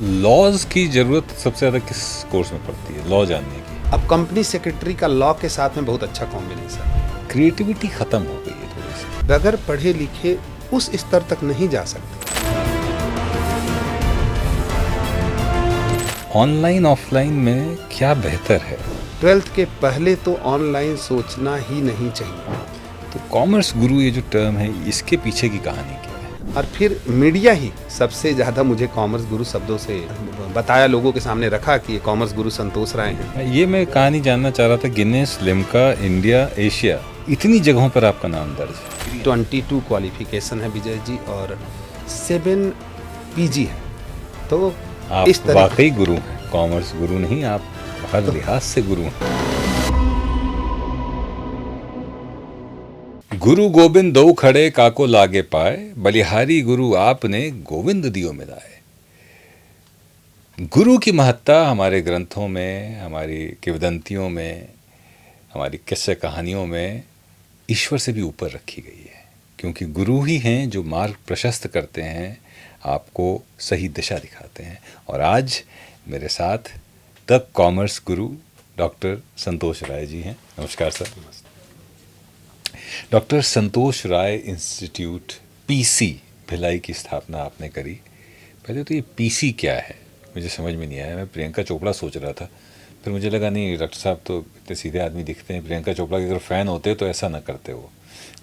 Laws की जरूरत सबसे ज्यादा किस कोर्स में पड़ती है, लॉ जानने की? अब कंपनी सेक्रेटरी का लॉ के साथ में बहुत अच्छा कॉम्बिनेशन। क्रिएटिविटी खत्म हो गई है थोड़ी सी। बगैर पढ़े लिखे उस स्तर तक नहीं जा सकते। ऑनलाइन ऑफलाइन में क्या बेहतर है? 12th के पहले तो ऑनलाइन सोचना ही नहीं चाहिए। तो कॉमर्स गुरु ये जो टर्म है, इसके पीछे की कहानी क्या है? और फिर मीडिया ही सबसे ज़्यादा मुझे कॉमर्स गुरु शब्दों से बताया, लोगों के सामने रखा कि ये कॉमर्स गुरु संतोष राय हैं। ये मैं कहानी जानना चाह रहा था। गिनेस, लिम्का, इंडिया, एशिया, इतनी जगहों पर आपका नाम दर्ज है। 22 क्वालिफिकेशन है विजय जी और 7 पीजी है। तो आप इस तरह वाकई गुरु हैं, कॉमर्स गुरु नहीं, आप हर लिहाज से गुरु हैं। गुरु गोविंद दो खड़े काको लागे पाए, बलिहारी गुरु आपने गोविंद दियो मिलाए। गुरु की महत्ता हमारे ग्रंथों में, हमारी किंवदंतियों में, हमारी किस्से कहानियों में ईश्वर से भी ऊपर रखी गई है, क्योंकि गुरु ही हैं जो मार्ग प्रशस्त करते हैं, आपको सही दिशा दिखाते हैं। और आज मेरे साथ द कॉमर्स गुरु डॉक्टर संतोष राय जी हैं। नमस्कार सर। डॉक्टर संतोष राय इंस्टीट्यूट पीसी भिलाई की स्थापना आपने करी। पहले तो ये पीसी क्या है मुझे समझ में नहीं आया। मैं प्रियंका चोपड़ा सोच रहा था, फिर मुझे लगा नहीं, डॉक्टर साहब तो इतने सीधे आदमी दिखते हैं, प्रियंका चोपड़ा के अगर फ़ैन होते तो ऐसा ना करते वो।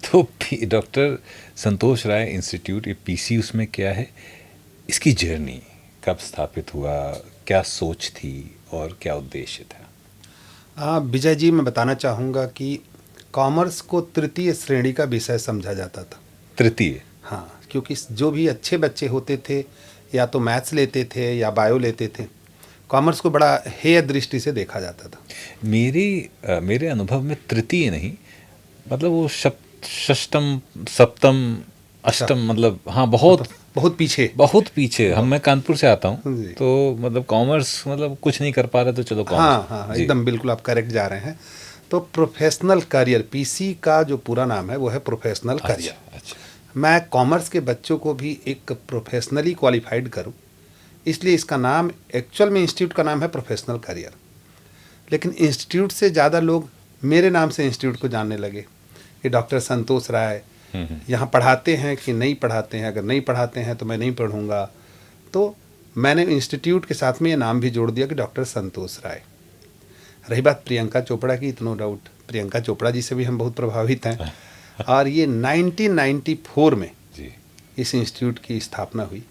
तो डॉक्टर संतोष राय इंस्टीट्यूट, ये पीसी उसमें क्या है, इसकी जर्नी कब स्थापित हुआ, क्या सोच थी और क्या उद्देश्य था? विजय जी, मैं बताना चाहूँगा कि कॉमर्स को तृतीय श्रेणी का विषय समझा जाता था। तृतीय? हाँ, क्योंकि जो भी अच्छे बच्चे होते थे या तो मैथ्स लेते थे या बायो लेते थे, कॉमर्स को बड़ा हेय दृष्टि से देखा जाता था। मेरे अनुभव में तृतीय नहीं, मतलब वो षष्टम, सप्तम, अष्टम, मतलब हाँ, बहुत बहुत पीछे। मैं कानपुर से आता हूँ, तो मतलब कॉमर्स मतलब कुछ नहीं कर पा रहे तो चलो कॉमर्स। हाँ, एकदम बिल्कुल आप करेक्ट जा रहे हैं। तो प्रोफेशनल करियर, पीसी का जो पूरा नाम है वो है प्रोफेशनल करियर। अच्छा। मैं कॉमर्स के बच्चों को भी एक प्रोफेशनली क्वालिफाइड करूं, इसलिए इसका नाम, एक्चुअल में इंस्टीट्यूट का नाम है प्रोफेशनल करियर। लेकिन इंस्टीट्यूट से ज़्यादा लोग मेरे नाम से इंस्टीट्यूट को जानने लगे कि डॉक्टर संतोष राय यहाँ पढ़ाते हैं कि नहीं पढ़ाते हैं। अगर नहीं पढ़ाते हैं तो मैं नहीं पढ़ूँगा। तो मैंने इंस्टीट्यूट के साथ में ये नाम भी जोड़ दिया कि डॉक्टर संतोष राय। रही बात प्रियंका चोपड़ा की, नो डाउट प्रियंका चोपड़ा जी से भी हम बहुत प्रभावित हैं। और ये 1994 में इस इंस्टीट्यूट की स्थापना हुई,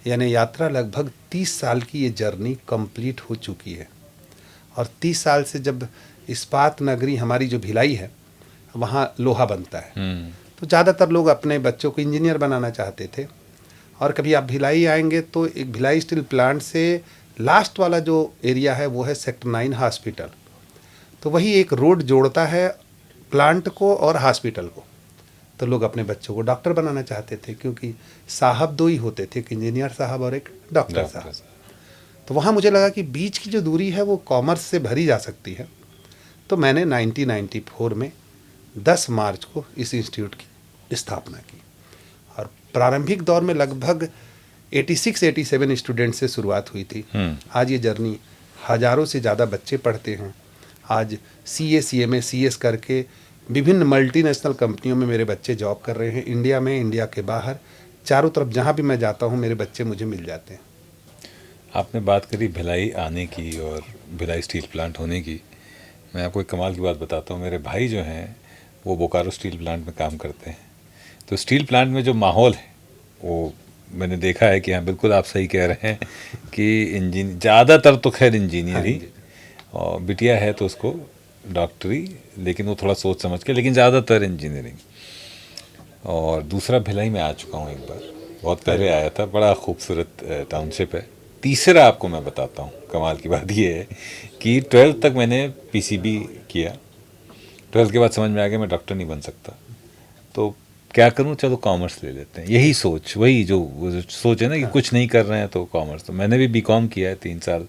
यानी यात्रा लगभग 30 साल की ये जर्नी कंप्लीट हो चुकी है। और 30 साल से जब इस्पात नगरी हमारी जो भिलाई है, वहाँ लोहा बनता है, तो ज़्यादातर लोग अपने बच्चों को इंजीनियर बनाना चाहते थे। और कभी आप भिलाई आएंगे तो एक भिलाई स्टील प्लांट से लास्ट वाला जो एरिया है वो है सेक्टर 9 हॉस्पिटल। तो वही एक रोड जोड़ता है प्लांट को और हॉस्पिटल को। तो लोग अपने बच्चों को डॉक्टर बनाना चाहते थे, क्योंकि साहब दो ही होते थे, एक इंजीनियर साहब और एक डॉक्टर साहब। तो वहाँ मुझे लगा कि बीच की जो दूरी है वो कॉमर्स से भरी जा सकती है। तो मैंने 1994 में 10 मार्च को इस इंस्टीट्यूट की स्थापना की। और प्रारंभिक दौर में लगभग 86-87 स्टूडेंट से शुरुआत हुई थी। आज ये जर्नी हज़ारों से ज़्यादा बच्चे पढ़ते हैं। आज CA, CMA, CS करके विभिन्न मल्टीनेशनल कंपनियों में मेरे बच्चे जॉब कर रहे हैं, इंडिया में, इंडिया के बाहर, चारों तरफ जहाँ भी मैं जाता हूँ मेरे बच्चे मुझे मिल जाते हैं। आपने बात करी भिलाई आने की और भिलाई स्टील प्लांट होने की। मैं आपको एक कमाल की बात बताता हूँ। मेरे भाई जो हैं वो बोकारो स्टील प्लांट में काम करते हैं। तो स्टील प्लांट में जो माहौल है वो मैंने देखा है कि हाँ, बिल्कुल आप सही कह रहे हैं कि ज़्यादातर तो खैर इंजीनियर ही, और बिटिया है तो उसको डॉक्टरी, लेकिन वो थोड़ा सोच समझ के, लेकिन ज़्यादातर इंजीनियरिंग। और दूसरा भिलाई में आ चुका हूँ एक बार, बहुत पहले आया था, बड़ा खूबसूरत टाउनशिप है। तीसरा आपको मैं बताता हूँ, कमाल की बात ये है कि 12th तक मैंने PCB किया। 12th के बाद समझ में आ गया मैं डॉक्टर नहीं बन सकता, तो क्या करूँ, चलो कॉमर्स ले लेते हैं। यही सोच, वही जो सोच है ना कि कुछ नहीं कर रहे हैं तो कॉमर्स। तो मैंने भी BCom किया है 3 साल।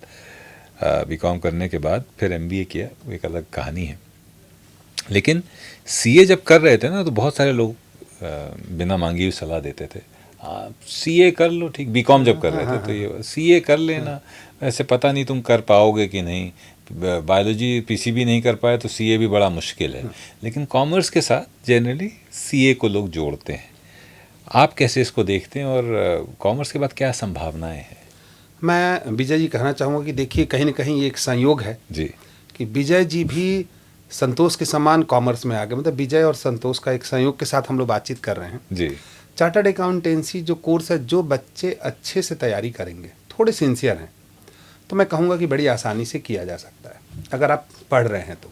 BCom करने के बाद फिर MBA किया, वो एक अलग कहानी है। लेकिन CA जब कर रहे थे ना, तो बहुत सारे लोग बिना मांगी हुई सलाह देते थे, सीए कर लो, ठीक, बीकॉम जब कर रहे थे तो ये सीए कर लेना, ऐसे पता नहीं तुम कर पाओगे कि नहीं, बायोलॉजी पीसीबी नहीं कर पाए तो सीए भी बड़ा मुश्किल है, लेकिन कॉमर्स के साथ जनरली सीए को लोग जोड़ते हैं। आप कैसे इसको देखते हैं और कॉमर्स के बाद क्या संभावनाएं हैं? मैं विजय जी कहना चाहूँगा कि देखिए कहीं ना कहीं ये एक संयोग है जी कि विजय जी भी संतोष के समान कॉमर्स में आ गए, मतलब विजय और संतोष का एक संयोग के साथ हम लोग बातचीत कर रहे हैं। जी चार्टर्ड अकाउंटेंसी जो कोर्स है, जो बच्चे अच्छे से तैयारी करेंगे, थोड़े सिंसियर हैं, तो मैं कहूँगा कि बड़ी आसानी से किया जा सकता है अगर आप पढ़ रहे हैं तो।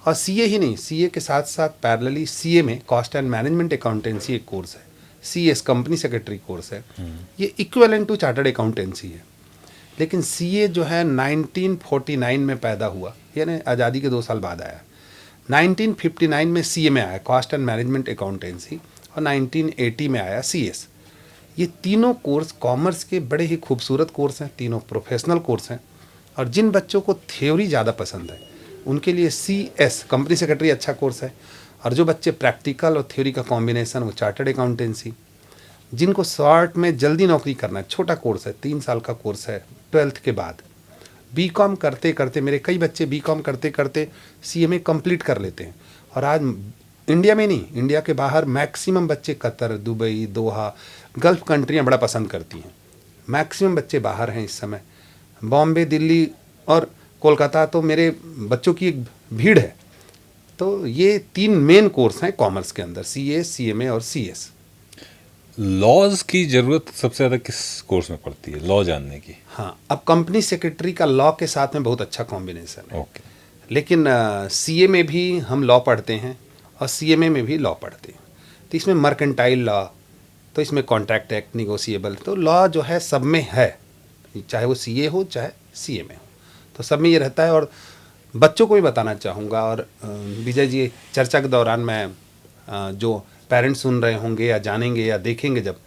और सीए ही नहीं, सीए के साथ साथ पैरेलली सीए में कॉस्ट एंड मैनेजमेंट अकाउंटेंसी एक कोर्स है, सीएस कंपनी सेक्रेटरी कोर्स है, ये इक्विवेलेंट टू चार्टर्ड अकाउंटेंसी है। लेकिन सीए जो है 1949 में पैदा हुआ, यानी आज़ादी के 2 साल बाद आया। 1959 में सीए में आया, कॉस्ट एंड मैनेजमेंट अकाउंटेंसी, और 1980 में आया सीएस। ये तीनों कोर्स कॉमर्स के बड़े ही खूबसूरत कोर्स हैं, तीनों प्रोफेशनल कोर्स हैं। और जिन बच्चों को थ्योरी ज़्यादा पसंद है उनके लिए सीएस कंपनी सेक्रेटरी अच्छा कोर्स है, और जो बच्चे प्रैक्टिकल और थ्योरी का कॉम्बिनेशन, वो चार्टर्ड अकाउंटेंसी। जिनको शॉर्ट में जल्दी नौकरी करना है, छोटा कोर्स है, 3 साल का कोर्स है 12th के बाद। बीकॉम करते करते, मेरे कई बच्चे बीकॉम करते करते सीएमए कंप्लीट कर लेते हैं। और आज इंडिया में नहीं, इंडिया के बाहर मैक्सिमम बच्चे कतर, दुबई, दोहा, गल्फ कंट्रियाँ बड़ा पसंद करती हैं। मैक्सिमम बच्चे बाहर हैं इस समय, बॉम्बे, दिल्ली और कोलकाता तो मेरे बच्चों की एक भीड़ है। तो ये 3 मेन कोर्स हैं कॉमर्स के अंदर, सीए, सीएमए और सीएस। लॉज की ज़रूरत सबसे ज़्यादा किस कोर्स में पड़ती है, लॉ जानने की? हाँ, अब कंपनी सेक्रेटरी का लॉ के साथ में बहुत अच्छा कॉम्बिनेशन है। ओके। लेकिन सीए में भी हम लॉ पढ़ते हैं और सीएमए में भी लॉ पढ़ते हैं। तो इसमें मर्केंटाइल लॉ, तो इसमें कॉन्ट्रैक्ट एक्ट, निगोशिएबल, तो लॉ जो है सब में है, चाहे वो सीए हो चाहे सीएमए हो, तो सब में ये रहता है। और बच्चों को भी बताना चाहूँगा, और विजय जी चर्चा के दौरान मैं जो पेरेंट्स सुन रहे होंगे या जानेंगे या देखेंगे जब,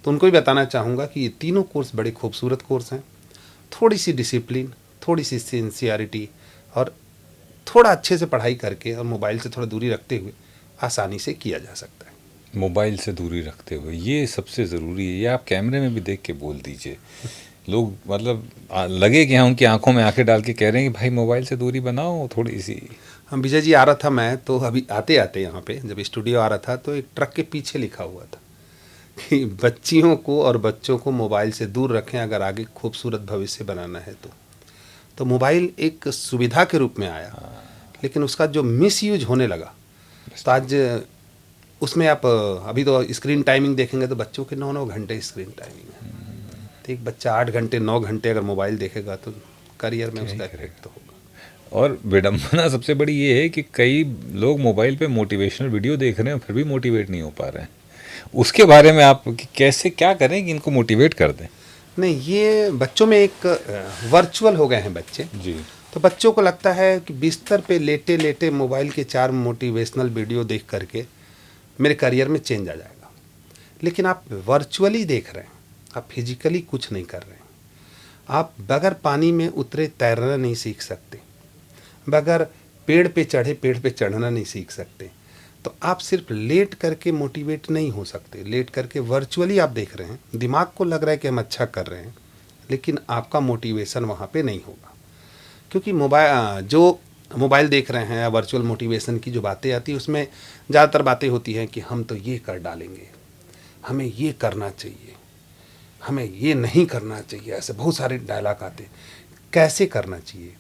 तो उनको भी बताना चाहूँगा कि ये तीनों कोर्स बड़े खूबसूरत कोर्स हैं। थोड़ी सी डिसिप्लिन, थोड़ी सी सिंसियरिटी और थोड़ा अच्छे से पढ़ाई करके और मोबाइल से थोड़ा दूरी रखते हुए आसानी से किया जा सकता है। मोबाइल से दूरी रखते हुए, ये सबसे ज़रूरी है। ये आप कैमरे में भी देख के बोल दीजिए, लोग मतलब लगे कि हाँ उनकी आंखों में आंखें डाल के कह रहे हैं कि भाई मोबाइल से दूरी बनाओ थोड़ी सी। हम विजय जी आ रहा था, मैं तो अभी आते आते यहाँ पे जब स्टूडियो आ रहा था तो एक ट्रक के पीछे लिखा हुआ था कि बच्चियों को और बच्चों को मोबाइल से दूर रखें अगर आगे खूबसूरत भविष्य बनाना है तो मोबाइल एक सुविधा के रूप में आया, लेकिन उसका जो मिसयूज होने लगा तो आज उसमें आप अभी तो स्क्रीन टाइमिंग देखेंगे तो बच्चों के 9-9 घंटे स्क्रीन टाइमिंग है। तो एक बच्चा 8 घंटे 9 घंटे अगर मोबाइल देखेगा तो करियर में उसका इफेक्ट तो होगा। और विडम्बना सबसे बड़ी ये है कि कई लोग मोबाइल पे मोटिवेशनल वीडियो देख रहे हैं फिर भी मोटिवेट नहीं हो पा रहे हैं। उसके बारे में आप कैसे क्या करें कि इनको मोटिवेट कर दें? नहीं, ये बच्चों में एक वर्चुअल हो गए हैं बच्चे जी। तो बच्चों को लगता है कि बिस्तर पे लेटे लेटे मोबाइल के 4 मोटिवेशनल वीडियो देख करके मेरे करियर में चेंज आ जाएगा। लेकिन आप वर्चुअली देख रहे हैं, आप फिजिकली कुछ नहीं कर रहे हैं। आप बगैर पानी में उतरे तैरना नहीं सीख सकते, बगैर पेड़ पे चढ़े पेड़ पे चढ़ना नहीं सीख सकते। तो आप सिर्फ लेट करके मोटिवेट नहीं हो सकते। लेट करके वर्चुअली आप देख रहे हैं, दिमाग को लग रहा है कि हम अच्छा कर रहे हैं, लेकिन आपका मोटिवेशन वहाँ पे नहीं होगा। क्योंकि मोबाइल देख रहे हैं या वर्चुअल मोटिवेशन की जो बातें आती है उसमें ज़्यादातर बातें होती हैं कि हम तो ये कर डालेंगे, हमें ये करना चाहिए, हमें ये नहीं करना चाहिए, ऐसे बहुत सारे डायलॉग आते हैं। कैसे करना चाहिए,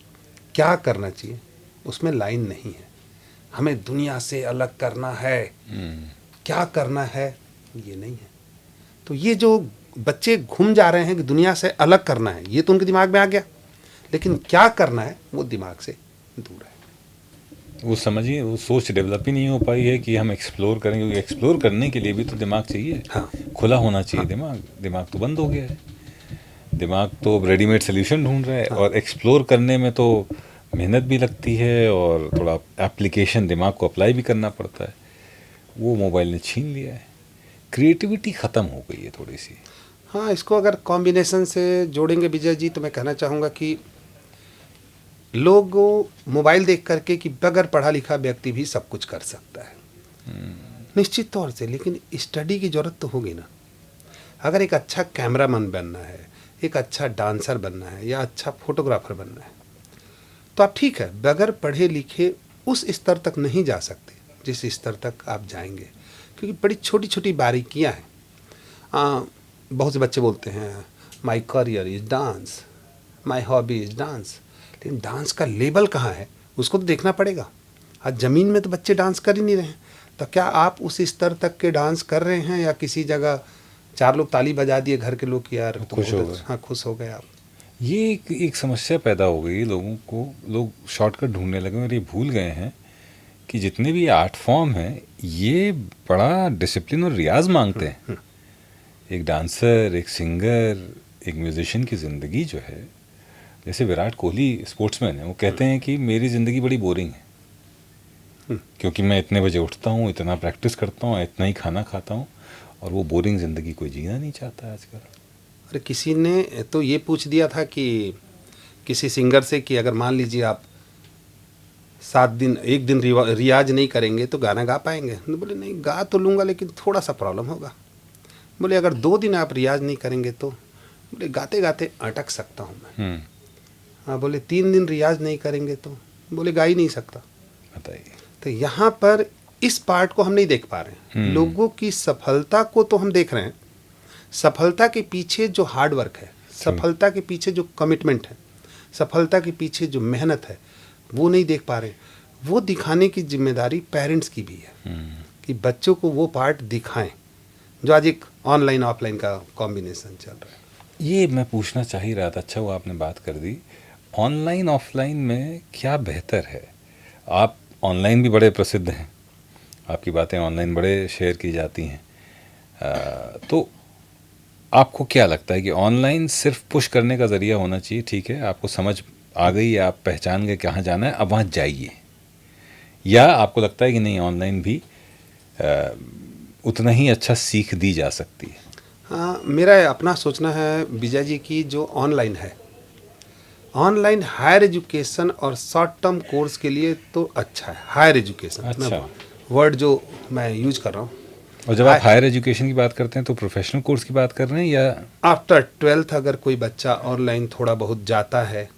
क्या करना चाहिए, उसमें लाइन नहीं है। हमें दुनिया से अलग करना है, क्या करना है, ये नहीं है। तो ये जो बच्चे घूम जा रहे हैं कि दुनिया से अलग करना है, ये तो उनके दिमाग में आ गया, लेकिन क्या करना है वो दिमाग से दूर है। वो समझिए वो सोच डेवलप ही नहीं हो पाई है कि हम एक्सप्लोर करेंगे, क्योंकि एक्सप्लोर करने के लिए भी तो दिमाग चाहिए। हाँ, खुला होना चाहिए। दिमाग तो बंद हो गया है। दिमाग तो रेडीमेड सोल्यूशन ढूंढ रहा है। और एक्सप्लोर करने में तो मेहनत भी लगती है और थोड़ा एप्लीकेशन दिमाग को अप्लाई भी करना पड़ता है। वो मोबाइल ने छीन लिया है। क्रिएटिविटी ख़त्म हो गई है थोड़ी सी। हाँ, इसको अगर कॉम्बिनेशन से जोड़ेंगे विजय जी तो मैं कहना चाहूँगा कि लोग मोबाइल देख करके कि बगैर पढ़ा लिखा व्यक्ति भी सब कुछ कर सकता है, निश्चित तौर से, लेकिन स्टडी की ज़रूरत तो होगी ना। अगर एक अच्छा कैमरामैन बनना है, एक अच्छा डांसर बनना है या अच्छा फोटोग्राफर बनना है, तो आप ठीक है बगैर पढ़े लिखे उस स्तर तक नहीं जा सकते जिस स्तर तक आप जाएंगे, क्योंकि बड़ी छोटी छोटी बारीकियां हैं। बहुत से बच्चे बोलते हैं my career is dance, my hobby is dance, लेकिन डांस का लेवल कहाँ है उसको तो देखना पड़ेगा। आज ज़मीन में तो बच्चे डांस कर ही नहीं रहे हैं, तो क्या आप उस स्तर तक के डांस कर रहे हैं या किसी जगह 4 लोग ताली बजा दिए घर के लोग कि यार तुम खुश हो गए। हाँ खुश हो गए आप। ये एक समस्या पैदा हो गई लोगों को, लोग शॉर्टकट ढूंढने लगे और ये भूल गए हैं कि जितने भी आर्ट फॉर्म हैं ये बड़ा डिसिप्लिन और रियाज मांगते हैं। एक डांसर, एक सिंगर, एक म्यूजिशियन की ज़िंदगी जो है, जैसे विराट कोहली स्पोर्ट्समैन है, वो कहते हैं कि मेरी ज़िंदगी बड़ी बोरिंग है क्योंकि मैं इतने बजे उठता हूँ, इतना प्रैक्टिस करता हूँ, इतना ही खाना खाता हूँ, और वो बोरिंग ज़िंदगी कोई जीना नहीं चाहता है आजकल। अरे किसी ने तो ये पूछ दिया था कि किसी सिंगर से कि अगर मान लीजिए आप 7 दिन, एक दिन रियाज नहीं करेंगे तो गाना गा पाएंगे? तो बोले नहीं, गा तो लूँगा लेकिन थोड़ा सा प्रॉब्लम होगा। बोले अगर 2 दिन आप रियाज नहीं करेंगे तो? बोले गाते गाते अटक सकता हूँ मैं। हाँ, बोले 3 दिन रियाज नहीं करेंगे तो? बोले गा ही नहीं सकता। बताइए। तो यहाँ पर इस पार्ट को हम नहीं देख पा रहे हैं। लोगों की सफलता को तो हम देख रहे हैं, सफलता के पीछे जो हार्ड वर्क है, सफलता के पीछे जो कमिटमेंट है, सफलता के पीछे जो मेहनत है, वो नहीं देख पा रहे। वो दिखाने की जिम्मेदारी पेरेंट्स की भी है कि बच्चों को वो पार्ट दिखाएं जो आज एक ऑनलाइन ऑफलाइन का कॉम्बिनेशन चल रहा है। ये मैं पूछना चाह ही रहा था, अच्छा वो आपने बात कर दी। ऑनलाइन ऑफलाइन में क्या बेहतर है? आप ऑनलाइन भी बड़े प्रसिद्ध हैं, आपकी बातें ऑनलाइन बड़े शेयर की जाती हैं, तो आपको क्या लगता है कि ऑनलाइन सिर्फ पुश करने का ज़रिया होना चाहिए, ठीक है आपको समझ आ गई, आप पहचान गए कहाँ जाना है, अब वहाँ जाइए, या आपको लगता है कि नहीं ऑनलाइन भी उतना ही अच्छा सीख दी जा सकती है? हाँ, मेरा अपना सोचना है विजय जी की जो ऑनलाइन है, ऑनलाइन हायर एजुकेशन और शॉर्ट टर्म कोर्स के लिए तो अच्छा है। हायर एजुकेशन अच्छा, वर्ड जो मैं यूज कर रहा हूँ। और जब आप हायर एजुकेशन की बात करते हैं तो प्रोफेशनल कोर्स की बात कर रहे हैं या आफ्टर 12th अगर कोई बच्चा ऑनलाइन थोड़ा बहुत जाता है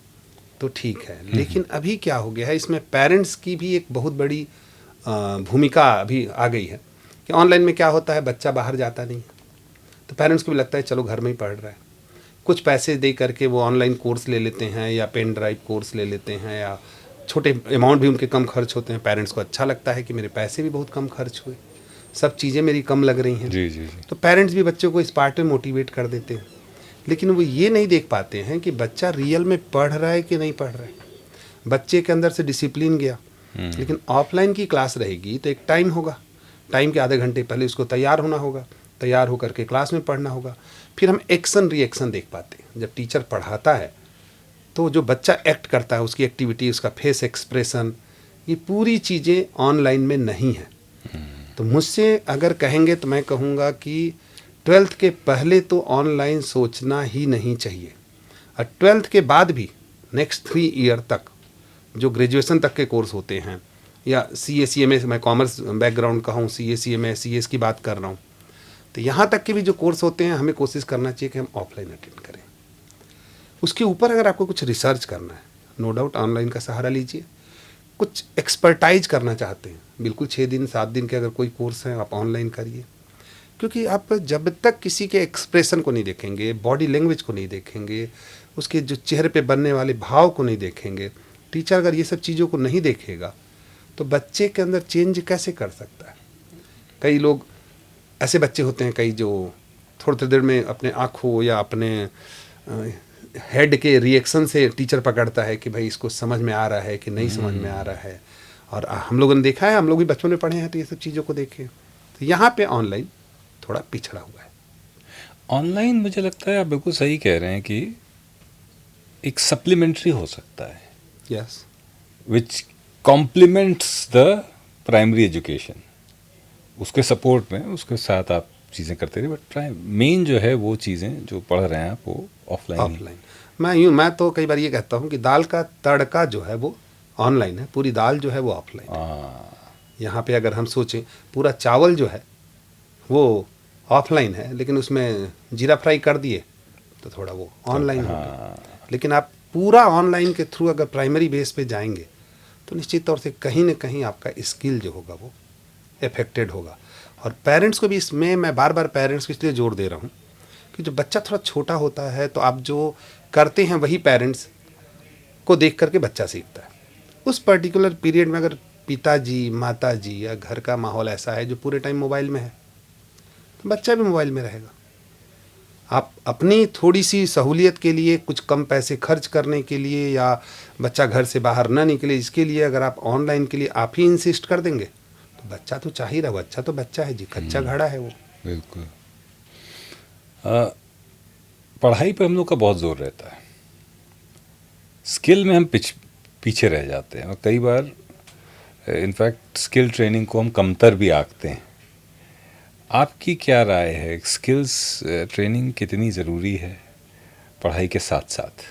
तो ठीक है, लेकिन अभी क्या हो गया है, इसमें पेरेंट्स की भी एक बहुत बड़ी भूमिका अभी आ गई है कि ऑनलाइन में क्या होता है, बच्चा बाहर जाता नहीं है तो पेरेंट्स को भी लगता है चलो घर में ही पढ़ रहा है, कुछ पैसे दे करके वो ऑनलाइन कोर्स ले लेते हैं या पेन ड्राइव कोर्स ले लेते हैं, या छोटे अमाउंट भी उनके कम खर्च होते हैं। पेरेंट्स को अच्छा लगता है कि मेरे पैसे भी बहुत कम खर्च हुए, सब चीज़ें मेरी कम लग रही हैं। जी जी जी। तो पेरेंट्स भी बच्चों को इस पार्ट में मोटिवेट कर देते हैं, लेकिन वो ये नहीं देख पाते हैं कि बच्चा रियल में पढ़ रहा है कि नहीं पढ़ रहा है। बच्चे के अंदर से डिसिप्लिन गया, लेकिन ऑफलाइन की क्लास रहेगी तो एक टाइम होगा, टाइम के आधे घंटे पहले उसको तैयार होना होगा, तैयार होकर के क्लास में पढ़ना होगा। फिर हम एक्शन रिएक्शन देख पाते हैं। जब टीचर पढ़ाता है तो जो बच्चा एक्ट करता है, उसकी एक्टिविटी, उसका फेस एक्सप्रेशन, ये पूरी चीज़ें ऑनलाइन में नहीं है। तो मुझसे अगर कहेंगे तो मैं कहूँगा कि 12th के पहले तो ऑनलाइन सोचना ही नहीं चाहिए, और 12th के बाद भी नेक्स्ट 3 ईयर तक जो ग्रेजुएशन तक के कोर्स होते हैं, या CA मैं कॉमर्स बैकग्राउंड का हूँ, CA CS की बात कर रहा हूँ, तो यहाँ तक के भी जो कोर्स होते हैं हमें कोशिश करना चाहिए कि हम ऑफलाइन अटेंड करें। उसके ऊपर अगर आपको कुछ रिसर्च करना है, नो डाउट ऑनलाइन का सहारा लीजिए। कुछ एक्सपर्टाइज करना चाहते हैं, बिल्कुल 6 दिन 7 दिन के अगर कोई कोर्स है आप ऑनलाइन करिए, क्योंकि आप जब तक किसी के एक्सप्रेशन को नहीं देखेंगे, बॉडी लैंग्वेज को नहीं देखेंगे, उसके जो चेहरे पे बनने वाले भाव को नहीं देखेंगे, टीचर अगर ये सब चीज़ों को नहीं देखेगा तो बच्चे के अंदर चेंज कैसे कर सकता है। कई लोग ऐसे बच्चे होते हैं, कई जो थोड़ी देर में अपने आँखों या अपने हेड के रिएक्शन से टीचर पकड़ता है कि भाई इसको समझ में आ रहा है कि नहीं समझ में आ रहा है। और हम लोगों ने देखा है, हम लोग भी बचपन में पढ़े हैं तो ये सब चीज़ों को देखें। तो यहाँ पे ऑनलाइन थोड़ा पिछड़ा हुआ है। ऑनलाइन मुझे लगता है आप बिल्कुल सही कह रहे हैं कि एक सप्लीमेंट्री हो सकता है, yes, which complements the primary education. उसके सपोर्ट में, उसके साथ आप चीज़ें करते रहे, बट मेन जो है वो चीज़ें जो पढ़ रहे हैं आप वो ऑफलाइन। मैं तो कई बार ये कहता हूँ कि दाल का तड़का जो है वो ऑनलाइन है, पूरी दाल जो है वो ऑफलाइन है। यहाँ पे अगर हम सोचें, पूरा चावल जो है वो ऑफलाइन है, लेकिन उसमें जीरा फ्राई कर दिए तो थोड़ा वो ऑनलाइन हो गया। लेकिन आप पूरा ऑनलाइन के थ्रू अगर प्राइमरी बेस पे जाएंगे तो निश्चित तौर से कहीं ना कहीं आपका स्किल जो होगा वो अफेक्टेड होगा। और पेरेंट्स को भी इसमें मैं बार बार पेरेंट्स को इसलिए जोर दे रहा हूँ कि जो बच्चा थोड़ा छोटा होता है तो आप जो करते हैं वही पेरेंट्स को देख करके बच्चा सीखता है। उस पर्टिकुलर पीरियड में अगर पिताजी माताजी या घर का माहौल ऐसा है जो पूरे टाइम मोबाइल में है तो बच्चा भी मोबाइल में रहेगा। आप अपनी थोड़ी सी सहूलियत के लिए, कुछ कम पैसे खर्च करने के लिए या बच्चा घर से बाहर ना निकले इसके लिए अगर आप ऑनलाइन के लिए आप ही इंसिस्ट कर देंगे तो बच्चा तो चाह ही रहा, बच्चा तो बच्चा है जी, कच्चा घड़ा है वो। बिल्कुल। पढ़ाई पे हम लोग का बहुत जोर रहता है, स्किल में हम पीछे रह जाते हैं और कई बार इनफैक्ट स्किल ट्रेनिंग को हम कमतर भी आंकते हैं। आपकी क्या राय है, स्किल्स ट्रेनिंग कितनी ज़रूरी है पढ़ाई के साथ साथ?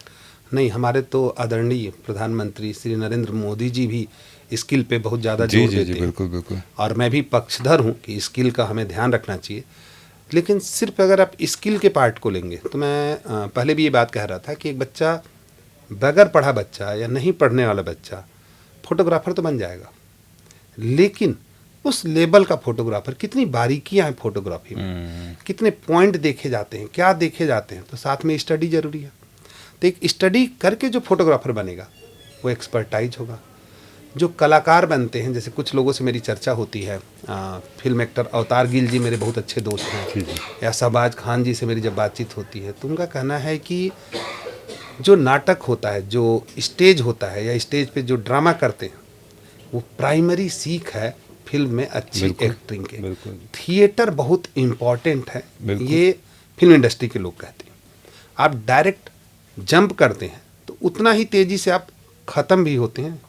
नहीं, हमारे तो आदरणीय प्रधानमंत्री श्री नरेंद्र मोदी जी भी स्किल पे बहुत ज़्यादा जोर देते हैं। बिल्कुल बिल्कुल। और मैं भी पक्षधर हूँ कि स्किल का हमें ध्यान रखना चाहिए। लेकिन सिर्फ अगर आप स्किल के पार्ट को लेंगे तो मैं पहले भी ये बात कह रहा था कि एक बच्चा, बगैर पढ़ा बच्चा या नहीं पढ़ने वाला बच्चा फोटोग्राफर तो बन जाएगा, लेकिन उस लेवल का फोटोग्राफर, कितनी बारीकियां हैं फोटोग्राफी में, कितने पॉइंट देखे जाते हैं, क्या देखे जाते हैं, तो साथ में स्टडी जरूरी है। तो एक स्टडी करके जो फोटोग्राफर बनेगा वो एक्सपर्टाइज होगा। जो कलाकार बनते हैं, जैसे कुछ लोगों से मेरी चर्चा होती है, फिल्म एक्टर अवतार गिल जी मेरे बहुत अच्छे दोस्त हैं, या शहबाज खान जी से मेरी जब बातचीत होती है तो उनका कहना है कि जो नाटक होता है, जो स्टेज होता है या स्टेज पे जो ड्रामा करते हैं वो प्राइमरी सीख है फिल्म में अच्छी एक्टिंग के। थिएटर बहुत इम्पॉर्टेंट है, ये फिल्म इंडस्ट्री के लोग कहते हैं। आप डायरेक्ट जंप करते हैं तो उतना ही तेज़ी से आप ख़त्म भी होते हैं।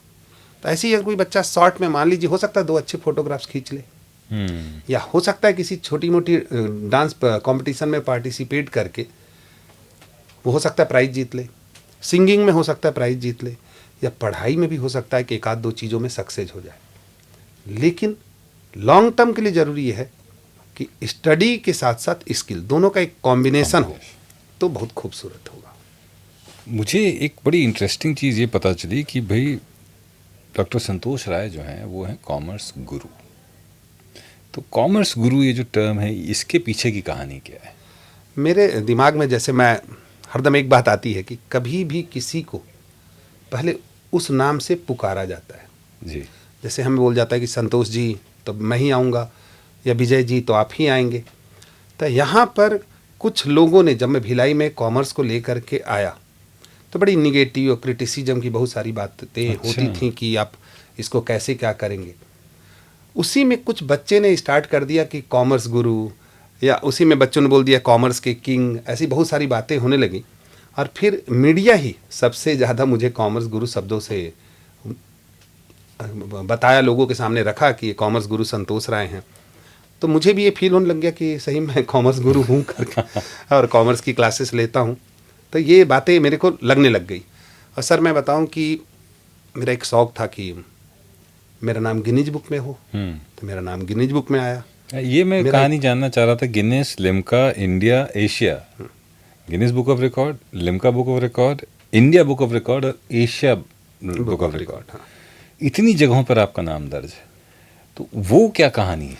तो ऐसे ही अगर कोई बच्चा शॉर्ट में, मान लीजिए, हो सकता है 2 अच्छे फोटोग्राफ्स खींच ले, या हो सकता है किसी छोटी मोटी डांस कंपटीशन में पार्टिसिपेट करके वो हो सकता है प्राइज़ जीत ले, सिंगिंग में हो सकता है प्राइज़ जीत ले, या पढ़ाई में भी हो सकता है कि 1-2 चीज़ों में सक्सेस हो जाए। लेकिन लॉन्ग टर्म के लिए ज़रूरी है कि स्टडी के साथ साथ स्किल दोनों का एक कॉम्बिनेशन हो तो बहुत खूबसूरत होगा। मुझे एक बड़ी इंटरेस्टिंग चीज़ ये पता चली कि भाई डॉक्टर संतोष राय जो हैं वो हैं कॉमर्स गुरु। तो कॉमर्स गुरु ये जो टर्म है, इसके पीछे की कहानी क्या है? मेरे दिमाग में जैसे मैं हरदम एक बात आती है कि कभी भी किसी को पहले उस नाम से पुकारा जाता है जी। जैसे हमें बोल जाता है कि संतोष जी तो मैं ही आऊँगा, या विजय जी तो आप ही आएंगे। तो यहाँ पर कुछ लोगों ने, जब मैं भिलाई में कॉमर्स को लेकर के आया तो बड़ी निगेटिव और क्रिटिसिज्म की बहुत सारी बातें होती थी कि आप इसको कैसे क्या करेंगे। उसी में कुछ बच्चे ने स्टार्ट कर दिया कि कॉमर्स गुरु, या उसी में बच्चों ने बोल दिया कॉमर्स के किंग, ऐसी बहुत सारी बातें होने लगी। और फिर मीडिया ही सबसे ज़्यादा मुझे कॉमर्स गुरु शब्दों से बताया, लोगों के सामने रखा कि ये कॉमर्स गुरु संतोष राय हैं। तो मुझे भी ये फील होने लग गया कि सही मैं कॉमर्स गुरु हूँ करके और कॉमर्स की क्लासेस लेता हूँ। तो ये बातें मेरे को लगने लग गई। और सर मैं बताऊँ कि मेरा एक शौक़ था कि मेरा नाम गिनीज बुक में हो, तो मेरा नाम गिनीज बुक में आया। ये मैं कहानी जानना चाह रहा था। Guinness, Limca, India, Asia, Guinness book of record, Limca book of record, India book of record और एशिया बुक ऑफ रिकॉर्ड, हाँ, इतनी जगहों पर आपका नाम दर्ज है। तो वो क्या कहानी है?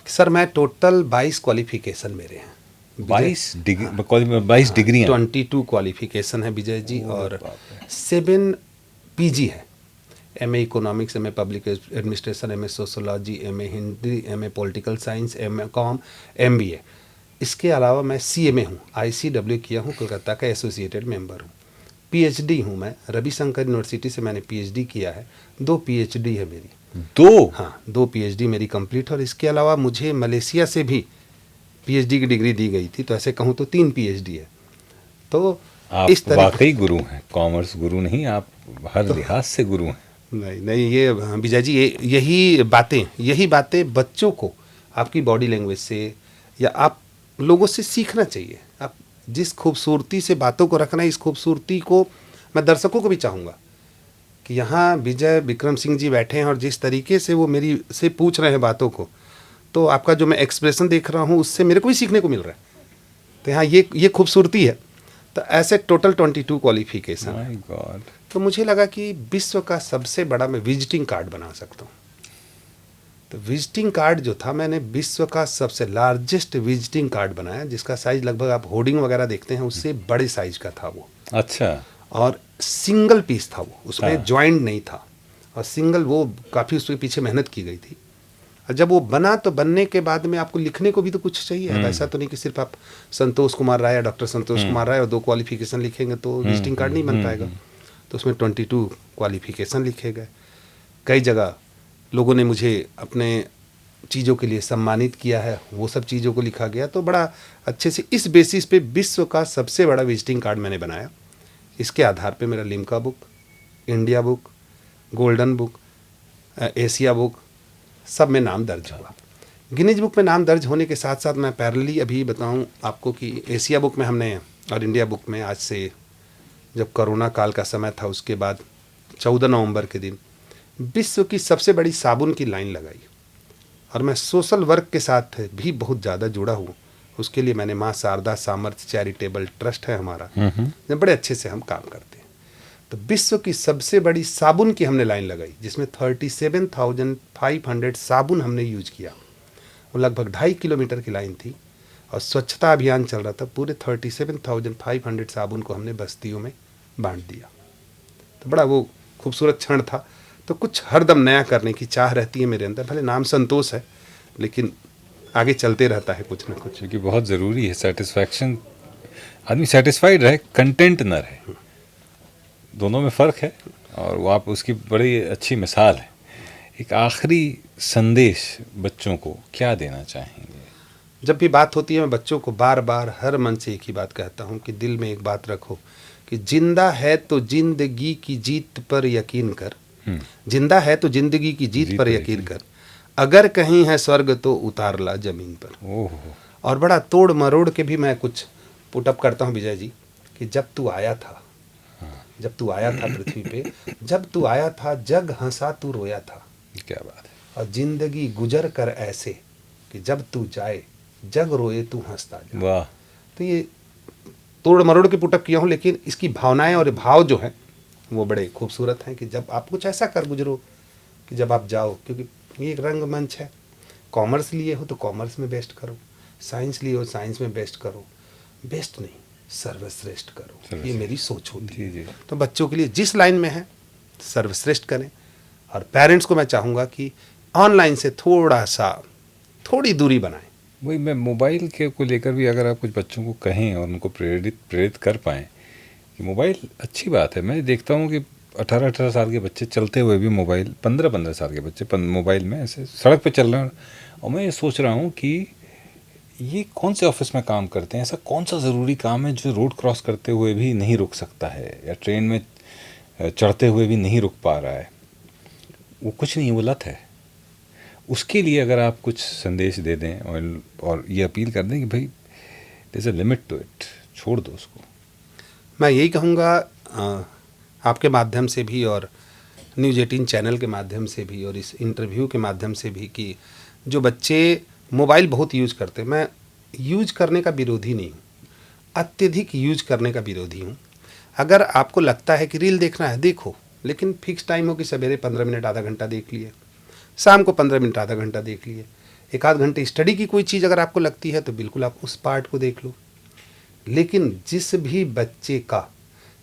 सर मैं टोटल 22 क्वालिफिकेशन मेरे हैं। 22 डिग्री, 22 क्वालिफिकेशन है विजय जी, और 7 पीजी है। MA economics, MA public administration, MA sociology, MA Hindi, MA political science, MA com, MBA. इसके अलावा मैं सीएमए हूँ, आईसीडब्ल्यू किया हूँ, कोलकाता का एसोसिएटेड मेंबर हूँ। पीएचडी हूँ मैं, रविशंकर यूनिवर्सिटी से मैंने पीएचडी किया है। 2 पीएचडी है मेरी। 2? हाँ, 2 पीएचडी मेरी कंप्लीट। और इसके अलावा मुझे मलेशिया से भी पीएचडी की डिग्री दी गई थी, तो ऐसे कहूँ तो 3 पीएचडी है। तो आप इस तरह वाकई गुरु हैं, कॉमर्स गुरु नहीं, आप हर लिहाज से गुरु हैं। नहीं, ये विजय जी, यही बातें बच्चों को आपकी बॉडी लैंग्वेज से या आप लोगों से सीखना चाहिए। आप जिस खूबसूरती से बातों को रखना है, इस खूबसूरती को मैं दर्शकों को भी चाहूँगा कि यहाँ विजय विक्रम सिंह जी बैठे हैं और जिस तरीके से वो मेरी से पूछ रहे हैं बातों को, तो आपका जो मैं एक्सप्रेशन देख रहा हूँ उससे मेरे को भी सीखने को मिल रहा है। तो यहाँ ये खूबसूरती है। तो ऐसे टोटल 22 क्वालिफिकेशन। My God. तो मुझे लगा कि विश्व का सबसे बड़ा मैं विजिटिंग कार्ड बना सकता हूँ। तो विजिटिंग कार्ड जो था, मैंने विश्व का सबसे लार्जेस्ट विजिटिंग कार्ड बनाया, जिसका साइज लगभग आप होर्डिंग वगैरह देखते हैं उससे बड़े साइज का था वो। अच्छा। और सिंगल पीस था वो, उसमें हाँ। जॉइंट नहीं था, और सिंगल, वो काफ़ी उसके पीछे मेहनत की गई थी। और जब वो बना तो बनने के बाद में आपको लिखने को भी तो कुछ चाहिए। वैसा तो नहीं कि सिर्फ आप संतोष कुमार राय या डॉक्टर संतोष कुमार राय और 2 क्वालिफिकेशन लिखेंगे तो विजिटिंग कार्ड नहीं बन पाएगा। तो उसमें 22 क्वालिफिकेशन लिखे गए। कई जगह लोगों ने मुझे अपने चीज़ों के लिए सम्मानित किया है, वो सब चीज़ों को लिखा गया। तो बड़ा अच्छे से इस बेसिस पे विश्व का सबसे बड़ा विजिटिंग कार्ड मैंने बनाया। इसके आधार पे मेरा Limca book, India book, golden book, Asia book, सब में नाम दर्ज हुआ। गिनीज बुक में नाम दर्ज होने के साथ साथ मैं पैरेलली अभी बताऊं आपको कि एशिया बुक में हमने और इंडिया बुक में, आज से जब कोरोना काल का समय था उसके बाद 14 नवंबर के दिन विश्व की सबसे बड़ी साबुन की लाइन लगाई। और मैं सोशल वर्क के साथ भी बहुत ज़्यादा जुड़ा हूँ। उसके लिए मैंने माँ शारदा सामर्थ्य चैरिटेबल ट्रस्ट है हमारा, जब बड़े अच्छे से हम काम करते हैं। तो विश्व की सबसे बड़ी साबुन की हमने लाइन लगाई, जिसमें 37,500 साबुन हमने यूज किया। वो लगभग 2.5 किलोमीटर की लाइन थी और स्वच्छता अभियान चल रहा था। पूरे 37,500 साबुन को हमने बस्तियों में बांट दिया। तो बड़ा वो खूबसूरत क्षण था। तो कुछ हरदम नया करने की चाह रहती है मेरे अंदर। भले नाम संतोष है, लेकिन आगे चलते रहता है कुछ ना कुछ। क्योंकि बहुत ज़रूरी है सेटिस्फैक्शन, आदमी सेटिस्फाइड रहे, कंटेंट न रहे, दोनों में फ़र्क है। और वो आप उसकी बड़ी अच्छी मिसाल है। एक आखिरी संदेश बच्चों को क्या देना चाहेंगे? जब भी बात होती है मैं बच्चों को बार बार हर मन से एक ही बात कहता हूँ कि दिल में एक बात रखो कि जिंदा है तो जिंदगी की जीत पर यकीन कर। जिंदा है तो जिंदगी की जीत पर यकीन कर, अगर कहीं है स्वर्ग तो उतार ला जमीन पर। ओह। और बड़ा तोड़ मरोड़ के भी मैं कुछ पुटअप करता हूँ विजय जी, कि जब तू आया था पृथ्वी पे, जब तू आया था जग हंसा तू रोया था। क्या बात है। और जिंदगी गुजर कर ऐसे कि जब तू जाए जग रोए तू हंसता जा। वाह। तो ये तोड़ मरोड़ के पुटअप किया हूँ, लेकिन इसकी भावनाएं और भाव जो हैं वो बड़े खूबसूरत हैं कि जब आप कुछ ऐसा कर गुजरो कि जब आप जाओ, क्योंकि ये एक रंगमंच है। कॉमर्स लिए हो तो कॉमर्स में बेस्ट करो, साइंस लिए हो साइंस में बेस्ट करो, बेस्ट नहीं सर्वश्रेष्ठ करो। ये मेरी सोच होती है। तो बच्चों के लिए जिस लाइन में है सर्वश्रेष्ठ करें। और पेरेंट्स को मैं चाहूँगा कि ऑनलाइन से थोड़ी दूरी बनाएं। वही मैं मोबाइल के को लेकर भी अगर आप कुछ बच्चों को कहें और उनको प्रेरित कर पाएँ कि मोबाइल अच्छी बात है। मैं देखता हूँ कि 18-18 साल के बच्चे चलते हुए भी मोबाइल, 15-15 साल के बच्चे मोबाइल में ऐसे सड़क पे चल रहे हैं। और मैं ये सोच रहा हूँ कि ये कौन से ऑफिस में काम करते हैं, ऐसा कौन सा ज़रूरी काम है जो रोड क्रॉस करते हुए भी नहीं रुक सकता है, या ट्रेन में चढ़ते हुए भी नहीं रुक पा रहा है। वो कुछ नहीं, वो लत है। उसके लिए अगर आप कुछ संदेश दे दें और ये अपील कर दें कि भाई there is a limit to it, छोड़ दो उसको। मैं यही कहूँगा आपके माध्यम से भी और न्यूज़ 18 चैनल के माध्यम से भी और इस इंटरव्यू के माध्यम से भी कि जो बच्चे मोबाइल बहुत यूज करते हैं, मैं यूज करने का विरोधी नहीं हूँ, अत्यधिक यूज करने का विरोधी हूँ। अगर आपको लगता है कि रील देखना है देखो, लेकिन फिक्स टाइम हो कि सवेरे 15 मिनट आधा घंटा देख लिए, शाम को 15 मिनट आधा घंटा देख लिए, 1-आध घंटे स्टडी की कोई चीज़ अगर आपको लगती है तो बिल्कुल आप उस पार्ट को देख लो। लेकिन जिस भी बच्चे का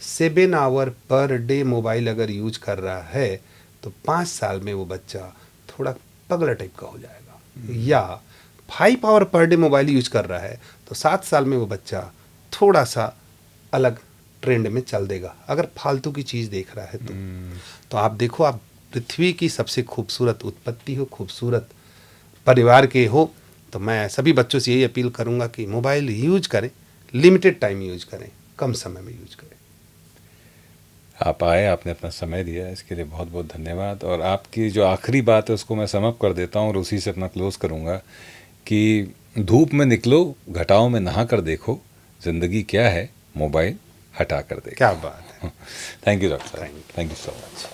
7 आवर पर डे मोबाइल अगर यूज कर रहा है तो 5 साल में वो बच्चा थोड़ा पगला टाइप का हो जाएगा। या 5 our per day mobile use कर रहा है तो 7 साल में वो बच्चा थोड़ा सा अलग ट्रेंड में चल देगा, अगर फालतू की चीज़ देख रहा है तो आप देखो, आप पृथ्वी की सबसे खूबसूरत उत्पत्ति हो, खूबसूरत परिवार के हो, तो मैं सभी बच्चों से यही अपील करूँगा कि मोबाइल यूज करें, लिमिटेड टाइम यूज करें, कम समय में यूज करें। आप आए, आपने अपना समय दिया, इसके लिए बहुत बहुत धन्यवाद। और आपकी जो आखिरी बात है उसको मैं समअप कर देता हूँ और उसी से अपना क्लोज करूँगा कि धूप में निकलो, घटाओं में नहा कर देखो, ज़िंदगी क्या है मोबाइल हटा कर देखो। क्या बात है। थैंक यू डॉक्टर साहब, थैंक यू सो मच।